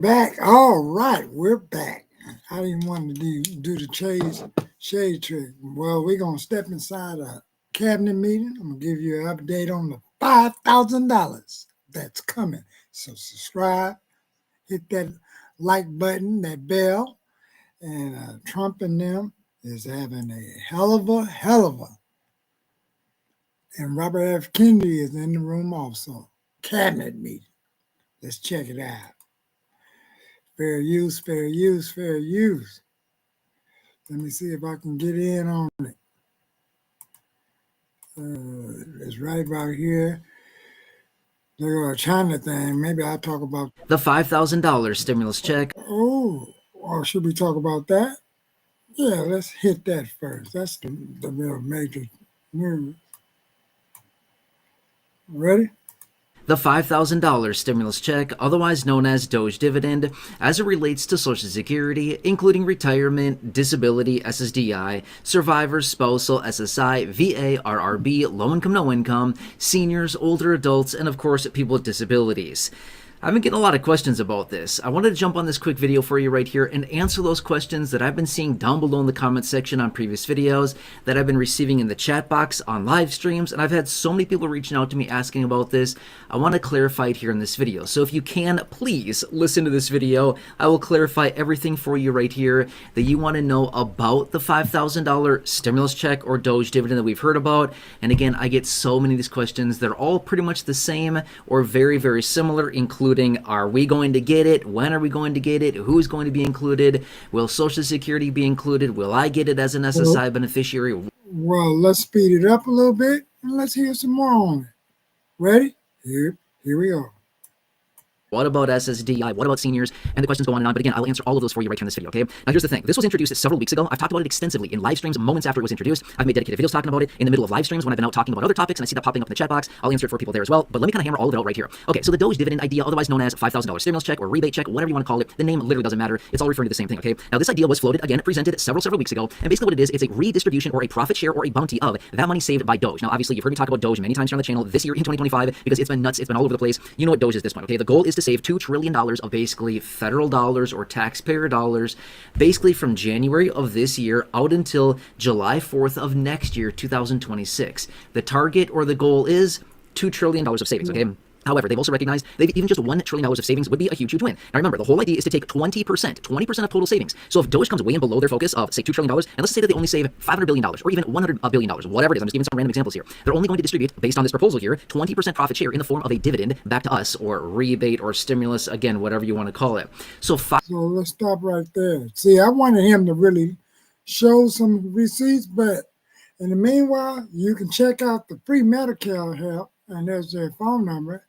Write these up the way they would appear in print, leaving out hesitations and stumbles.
Back. All right, we're back. I didn't want to do the shade trick. Well, we're gonna step inside a cabinet meeting. I'm gonna give you an update on the $5,000 that's coming. So subscribe, hit that like button, that bell, and Trump and them is having a hell of a, and Robert F. Kennedy is in the room also. Cabinet meeting. Let's check it out. Fair use, fair use, fair use. Let me see if I can get in on it. It's right about here. Look at a China thing. Maybe I'll talk about. The $5,000 stimulus check. Oh, or should we talk about that? Yeah, let's hit that first. That's the real major news. Ready? The $5,000 stimulus check, otherwise known as Doge dividend, as it relates to Social Security, including retirement, disability, SSDI, survivors, spousal, SSI, VA, RRB, low income, no income, seniors, older adults, and of course, people with disabilities. I've been getting a lot of questions about this. I wanted to jump on this quick video for you right here and answer those questions that I've been seeing down below in the comment section on previous videos, that I've been receiving in the chat box on live streams, and I've had so many people reaching out to me asking about this. I want to clarify it here in this video. So if you can, please listen to this video. I will clarify everything for you right here that you want to know about the $5,000 stimulus check or Doge dividend that we've heard about. And again, I get so many of these questions. They're all pretty much the same or very, very similar, including are we going to get it? When are we going to get it? Who's going to be included? Will Social Security be included? Will I get it as an SSI beneficiary? Well, let's speed it up a little bit and let's hear some more on it. Ready? Here we go. What about SSDI? What about seniors? And the questions go on and on. But again, I'll answer all of those for you right here in this video, okay? Now, here's the thing. This was introduced several weeks ago. I've talked about it extensively in live streams moments after it was introduced. I've made dedicated videos talking about it in the middle of live streams when I've been out talking about other topics and I see that popping up in the chat box. I'll answer it for people there as well. But let me kind of hammer all of it out right here. Okay, so the Doge dividend idea, otherwise known as $5,000 stimulus check or rebate check, whatever you want to call it, the name literally doesn't matter. It's all referring to the same thing, okay? Now, this idea was floated, again, presented several weeks ago. And basically what it is, it's a redistribution or a profit share or a bounty of that money saved by Doge. Now, obviously, you've heard me talk about Doge many times here on the channel this year in 2025 because it's been nuts. It's been all over the place. You know what Doge is at this point, okay? The goal is to save $2 trillion of basically federal dollars or taxpayer dollars basically from January of this year out until July 4th of next year, 2026. The target or the goal is $2 trillion of savings, okay? However, they've also recognized that even just $1 trillion of savings would be a huge win. Now remember, the whole idea is to take 20% of total savings. So if Doge comes way in below their focus of, say, $2 trillion, and let's say that they only save $500 billion or even $100 billion, whatever it is, I'm just giving some random examples here. They're only going to distribute, based on this proposal here, 20% profit share in the form of a dividend back to us, or rebate, or stimulus, again, whatever you want to call it. So let's stop right there. See, I wanted him to really show some receipts, but in the meanwhile, you can check out the free Medicare help. And there's their phone number,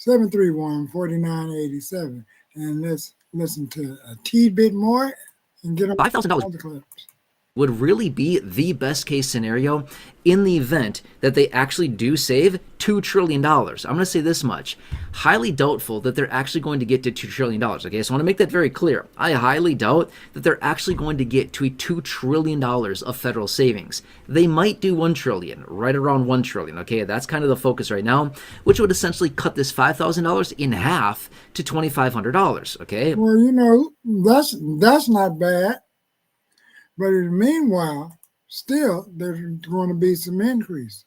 844-731-4987. And let's listen to a teeny-bit more and get $5,000 would really be the best case scenario in the event that they actually do save $2 trillion. I'm going to say this much. Highly doubtful that they're actually going to get to $2 trillion. Okay, so I want to make that very clear. I highly doubt that they're actually going to get to $2 trillion of federal savings. They might do $1 trillion, right around $1 trillion. Okay, that's kind of the focus right now, which would essentially cut this $5,000 in half to $2,500. Okay. Well, you know, that's not bad. But in the meanwhile, still, there's going to be some increases.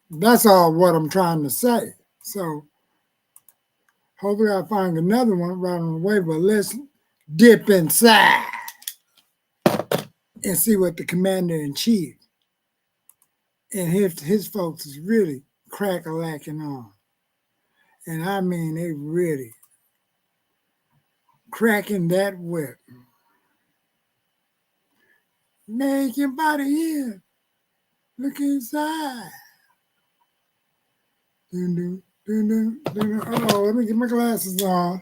That's all what I'm trying to say. So hopefully I'll find another one right on the way, but let's dip inside and see what the commander-in-chief and his folks is really crack-a-lacking on. And I mean, they really cracking that whip. Make your body in. Look inside. Oh, let me get my glasses on.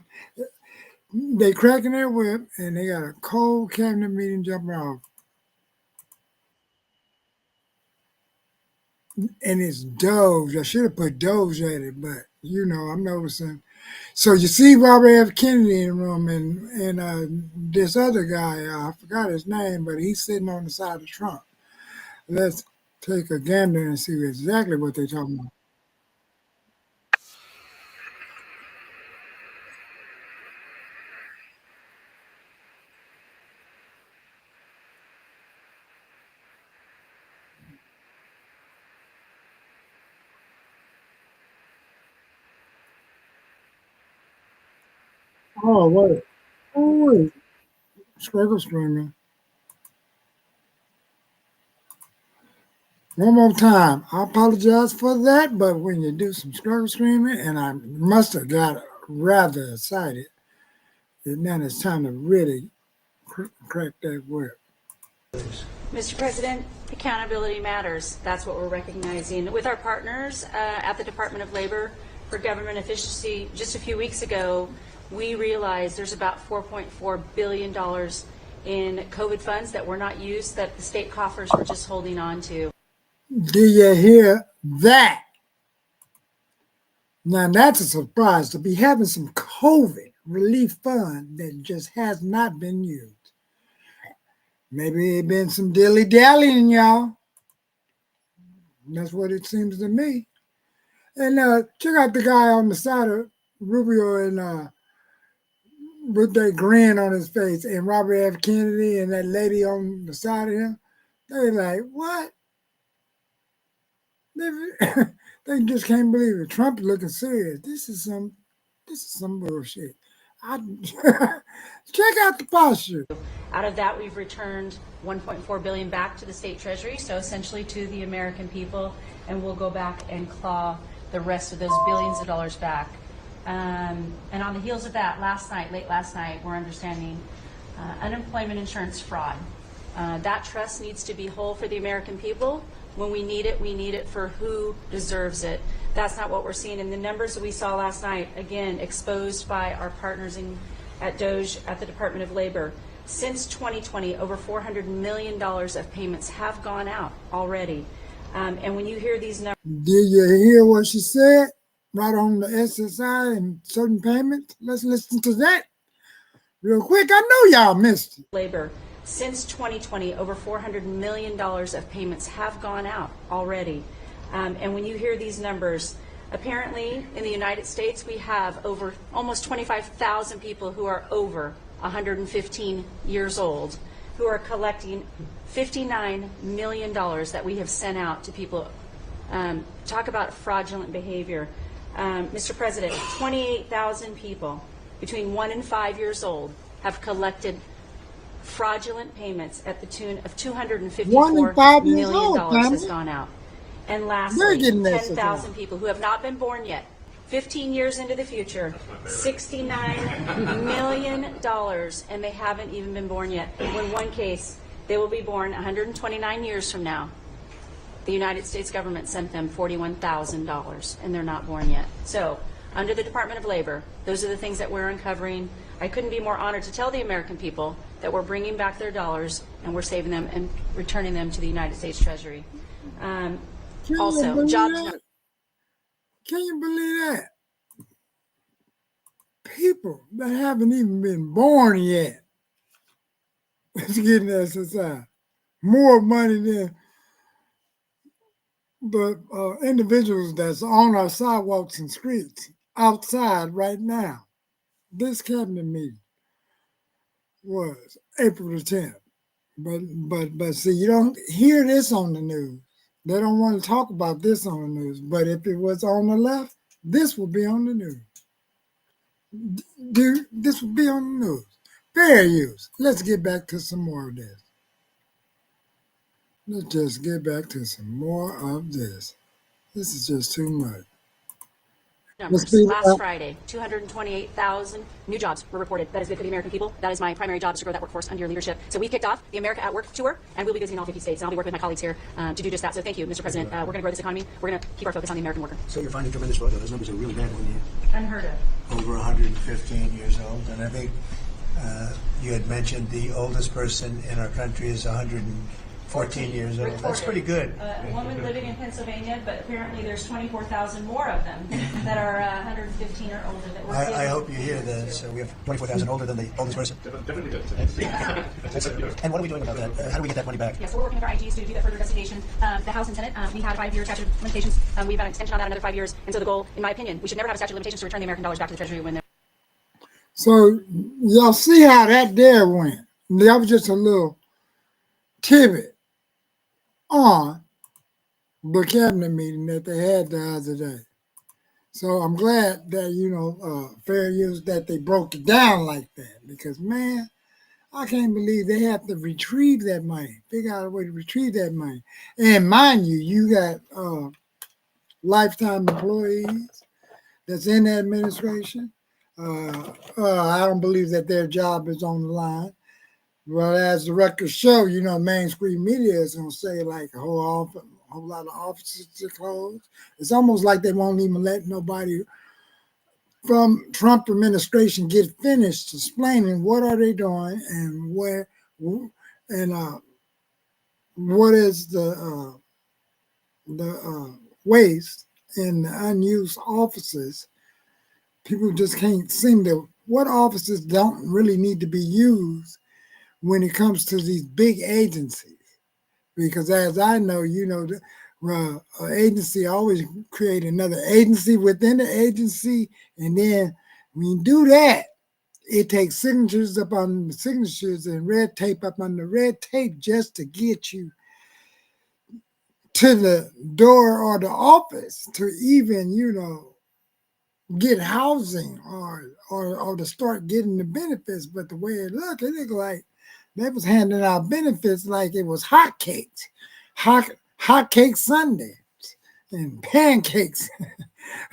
They cracking their whip, and they got a cold cabinet meeting jumping off. And it's Doge. I should have put Doge at it, but, you know, I'm noticing. So you see Robert F. Kennedy in the room, and this other guy, I forgot his name, but he's sitting on the side of Trump. Let's take a gander and see exactly what they're talking about. Oh, wait. Oh, wait. Struggle streaming. One more time. I apologize for that, but when you do some struggle streaming, and I must have got rather excited, and then it's time to really crack that whip. Mr. President, accountability matters. That's what we're recognizing. With our partners at the Department of Labor for Government Efficiency, just a few weeks ago, we realized there's about $4.4 billion in COVID funds that were not used, that the state coffers were just holding on to. Do you hear that? Now, that's a surprise to be having some COVID relief fund that just has not been used. Maybe it been some dilly-dallying, y'all. That's what it seems to me. And check out the guy on the side of Rubio and with that grin on his face, and Robert F. Kennedy and that lady on the side of him. They're like, what? They just can't believe it. Trump looking serious. This is some bullshit. Check out the posture. Out of that, we've returned $1.4 billion back to the state treasury, so essentially to the American people, and we'll go back and claw the rest of those billions of dollars back. And on the heels of that, late last night, we're understanding unemployment insurance fraud. That trust needs to be whole for the American people. When we need it for who deserves it. That's not what we're seeing. And the numbers that we saw last night, again, exposed by our partners at DOJ, at the Department of Labor. Since 2020, over $400 million of payments have gone out already. And when you hear these numbers... Did you hear what she said? Right on the SSI and certain payments? Let's listen to that real quick. I know y'all missed it. Labor. Since 2020, over $400 million of payments have gone out already. And when you hear these numbers, apparently in the United States, we have over almost 25,000 people who are over 115 years old who are collecting $59 million that we have sent out to people. Talk about fraudulent behavior. Mr. President, 28,000 people between 1 and 5 years old have collected fraudulent payments at the tune of $254 million has gone out. And lastly, 10,000 people who have not been born yet, 15 years into the future, $69 million, and they haven't even been born yet. In one case, they will be born 129 years from now. The United States government sent them $41,000, and they're not born yet. So, under the Department of Labor, those are the things that we're uncovering. I couldn't be more honored to tell the American people that we're bringing back their dollars and we're saving them and returning them to the United States Treasury. Also, jobs. Can you believe that? People that haven't even been born yet is getting SSI. More money than the individuals that's on our sidewalks and streets outside right now. This cabinet meeting was April the 10th. But see, you don't hear this on the news. They don't want to talk about this on the news. But if it was on the left, this would be on the news. This would be on the news. Fair use. Let's get back to some more of this. Let's just get back to some more of this. This is just too much. Numbers. Last Friday, 228,000 new jobs were reported. That is good for the American people. That is my primary job, is to grow that workforce under your leadership. So we've kicked off the America at Work tour, and we'll be visiting all 50 states. And I'll be working with my colleagues here to do just that. So thank you, Mr. President. We're going to grow this economy. We're going to keep our focus on the American worker. So you're finding tremendous growth. Those numbers are really bad when Unheard of. you're over 115 years old. And I think you had mentioned the oldest person in our country is 114 years old. That's pretty good. A woman living in Pennsylvania, but apparently there's 24,000 more of them that are 115 or older. That we're I hope you hear that. So we have 24,000 older than the oldest person. Definitely good. And what are we doing about that? How do we get that money back? Yes, we're working with our IGs to do that further investigation. The House and Senate, we had 5-year statute of limitations. We've got an extension on that, another 5 years. And so the goal, in my opinion, we should never have a statute of limitations to return the American dollars back to the Treasury when they're... So y'all see how that there went. That was just a little tidbit on the cabinet meeting that they had the other day. So I'm glad that, fair use that they broke it down like that, because man, I can't believe they have to retrieve that money. Figure out a way to retrieve that money. And mind you, you got lifetime employees that's in the administration. I don't believe that their job is on the line. Well, as the records show, mainstream media is going to say like a whole lot of offices are closed. It's almost like they won't even let nobody from Trump administration get finished explaining what are they doing and where and what is the waste in the unused offices. People just can't seem to. What offices don't really need to be used when it comes to these big agencies? Because as I know, an agency always create another agency within the agency, and then when you do that, it takes signatures up on the signatures and red tape up on the red tape just to get you to the door or the office to even, get housing or to start getting the benefits. But the way it looked like they was handing out benefits like it was hotcakes, hotcake Sundays and pancakes,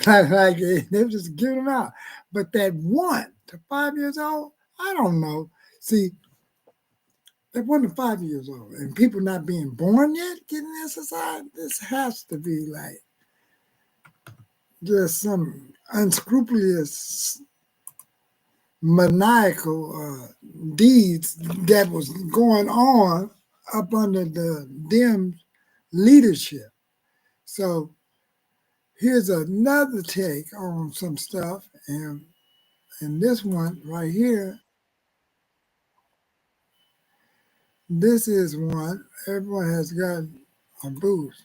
like they were just giving them out. But that 1 to 5 years old, I don't know. See, they 1 to 5 years old, and people not being born yet getting SSI. This has to be like just some unscrupulous, maniacal deeds that was going on up under the Dem leadership. So here's another take on some stuff, and this one right here, this is one everyone has got a boost.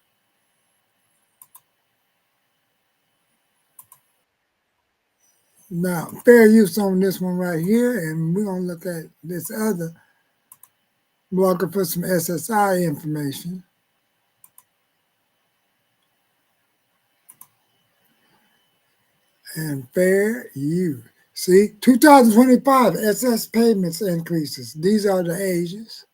Now, fair use on this one right here, and we're going to look at this other blocker for some SSI information. And fair use. See, 2025 SS payments increases. These are the ages.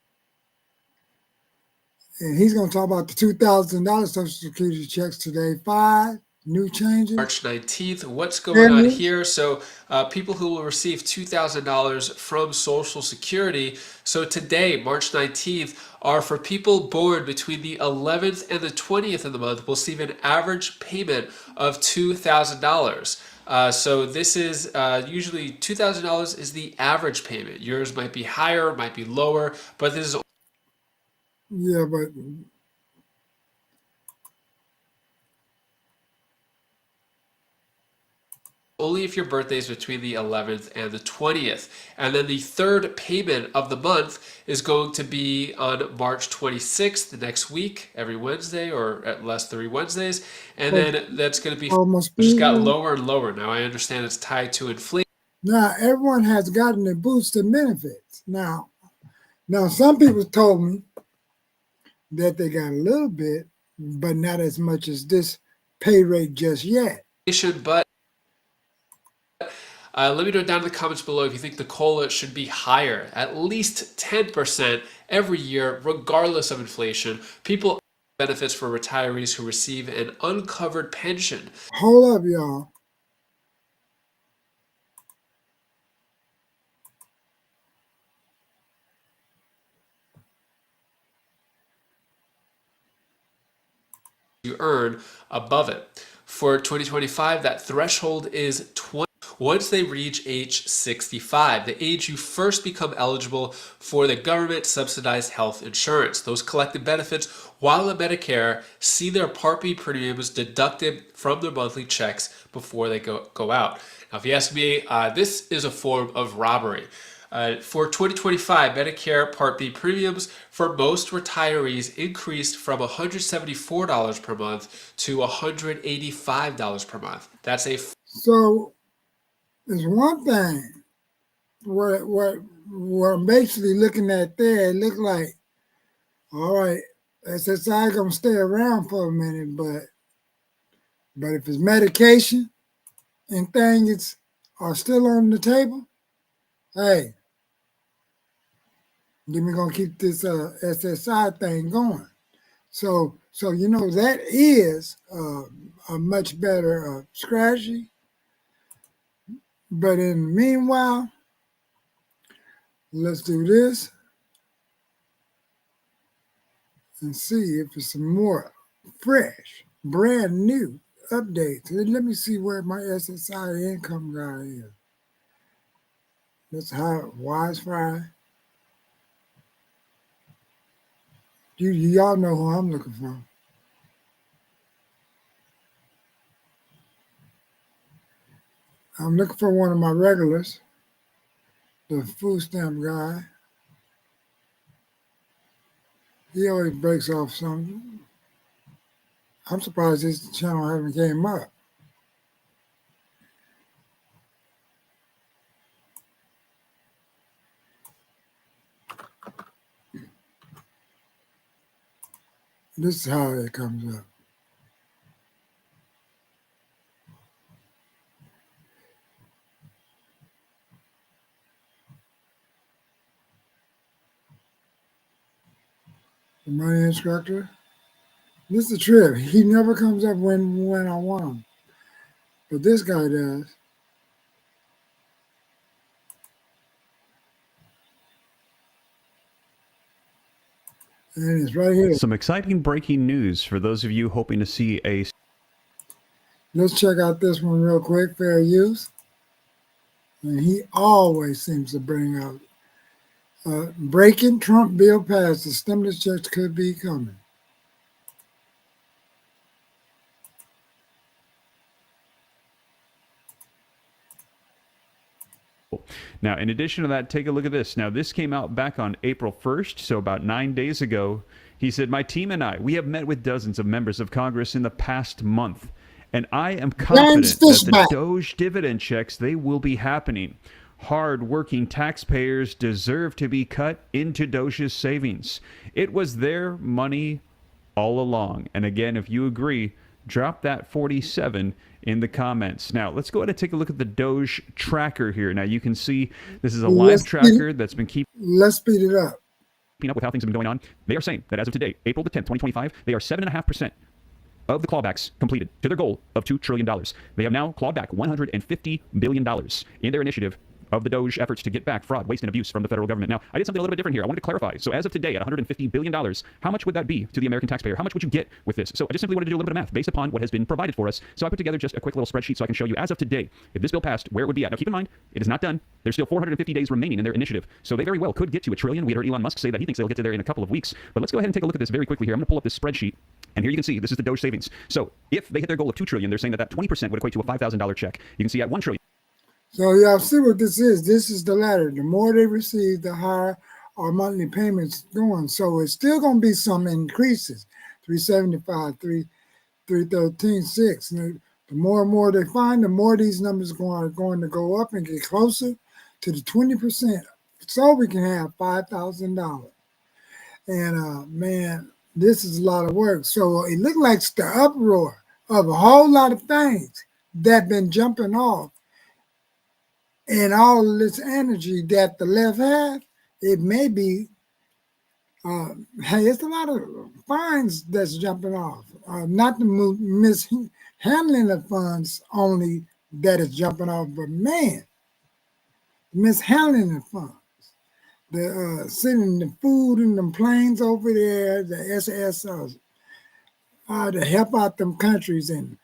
And he's going to talk about the $2,000 Social Security checks today. 5 new changes. March 19th. What's going on here? So people who will receive $2,000 from Social Security. So today, March 19th, are for people born between the 11th and the 20th of the month will receive an average payment of $2,000. So this is usually $2,000 is the average payment. Yours might be higher, might be lower, but this is but only if your birthday is between the 11th and the 20th. And then the third payment of the month is going to be on March 26th, the next week, every Wednesday, or at least 3 Wednesdays. And then that's going to be just got lower and lower. Now, I understand it's tied to inflation. Now, everyone has gotten a boost in benefits. Now, some people told me that they got a little bit, but not as much as this pay rate just yet. But let me know down in the comments below if you think the COLA should be higher, at least 10% every year, regardless of inflation. People benefits for retirees who receive an uncovered pension. Hold up, y'all. You earn above it. For 2025, that threshold is 20. Once they reach age 65, the age you first become eligible for the government subsidized health insurance. Those collected benefits while in Medicare see their Part B premiums deducted from their monthly checks before they go out. Now, if you ask me, this is a form of robbery. For 2025, Medicare Part B premiums for most retirees increased from $174 per month to $185 per month. That's a so there's one thing what I'm basically looking at there. It looked like, all right, SSI gonna stay around for a minute, but if it's medication, and things are still on the table, hey, then we're gonna keep this SSI thing going. So that is a much better strategy. But in the meanwhile, let's do this and see if it's some more fresh, brand new updates. Let me see where my SSI income guy is. That's how Wasteful. Y'all know who I'm looking for. I'm looking for one of my regulars, the food stamp guy. He always breaks off something. I'm surprised this channel haven't came up. This is how it comes up. The money instructor. This is a trip. He never comes up when I want him. But this guy does. And it's right here. Some exciting breaking news for those of you hoping to see a... Let's check out this one real quick, fair use. And he always seems to bring out breaking Trump bill passed. The stimulus checks could be coming. Now, in addition to that, take a look at this. Now, this came out back on April 1st, so about 9 days ago. He said, "My team and I, we have met with dozens of members of Congress in the past month, and I am confident that the Doge dividend checks, they will be happening. Hard-working taxpayers deserve to be cut into Doge's savings. It was their money all along." And again, if you agree, drop that 47 in the comments. Now, let's go ahead and take a look at the Doge tracker here. Now, you can see this is a live tracker that's been keeping... Let's speed it up. ...up with how things have been going on. They are saying that as of today, April the 10th, 2025, they are 7.5% of the clawbacks completed to their goal of $2 trillion. They have now clawed back $150 billion in their initiative of the Doge efforts to get back fraud, waste, and abuse from the federal government. Now, I did something a little bit different here. I wanted to clarify. So as of today, at $150 billion, how much would that be to the American taxpayer? How much would you get with this? So I just simply wanted to do a little bit of math based upon what has been provided for us. So I put together just a quick little spreadsheet so I can show you as of today, if this bill passed, where it would be at. Now, keep in mind, it is not done. There's still 450 days remaining in their initiative. So they very well could get to $1 trillion. We heard Elon Musk say that he thinks they'll get to there in a couple of weeks. But let's go ahead and take a look at this very quickly here. I'm going to pull up this spreadsheet. And here you can see, this is the Doge savings. So if they hit their goal of $2 trillion, they're saying that 20% would equate to a $5,000 check. You can see at $1 trillion. So y'all see what this is. This is the ladder. The more they receive, the higher our monthly payments going. So it's still going to be some increases. 375, 313, 6. The more and more they find, the more these numbers are going to go up and get closer to the 20%. So we can have $5,000. And man, this is a lot of work. So it looked like the uproar of a whole lot of things that been jumping off. And all this energy that the left has, it may be, hey, it's a lot of fines that's jumping off. Not the mishandling of funds only that is jumping off, but man, mishandling of funds. The sending the food in them planes over there, the SSI, to help out them countries and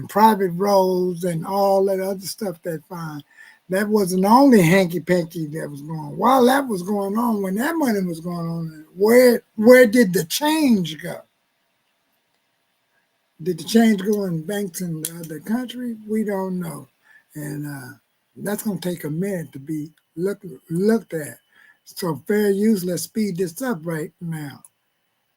private roads and all that other stuff they find. That wasn't only hanky-panky that was going on. While that was going on, when that money was going on, where did the change go? Did the change go in banks in the other country? We don't know. And that's going to take a minute to be looked at. So fair use, let's speed this up right now.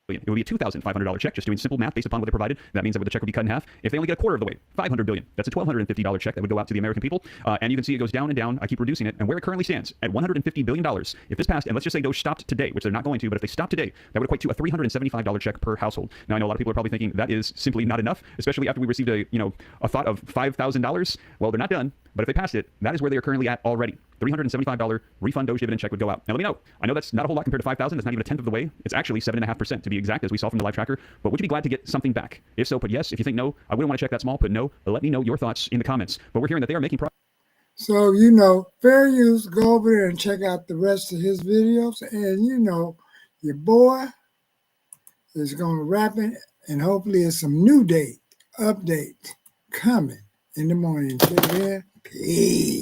It would be a $2,500 check, just doing simple math based upon what they provided. That means that the check would be cut in half. If they only get a quarter of the way, $500 billion. That's a $1,250 check that would go out to the American people. And you can see it goes down and down. I keep reducing it. And where it currently stands at $150 billion, if this passed, and let's just say those stopped today, which they're not going to, but if they stop today, that would equate to a $375 check per household. Now, I know a lot of people are probably thinking that is simply not enough, especially after we received a thought of $5,000. Well, they're not done. But if they passed it, that is where they are currently at already. $375 refund Doge dividend check would go out. Now, let me know. I know that's not a whole lot compared to $5,000. That's not even a tenth of the way. It's actually 7.5% to be exact, as we saw from the live tracker. But would you be glad to get something back? If so, put yes. If you think no, I wouldn't want to check that small, put no. But let me know your thoughts in the comments. But we're hearing that they are making progress. So, fair use, go over there and check out the rest of his videos. And, your boy is going to wrap it. And hopefully it's some new update coming in the morning. Till then, peace.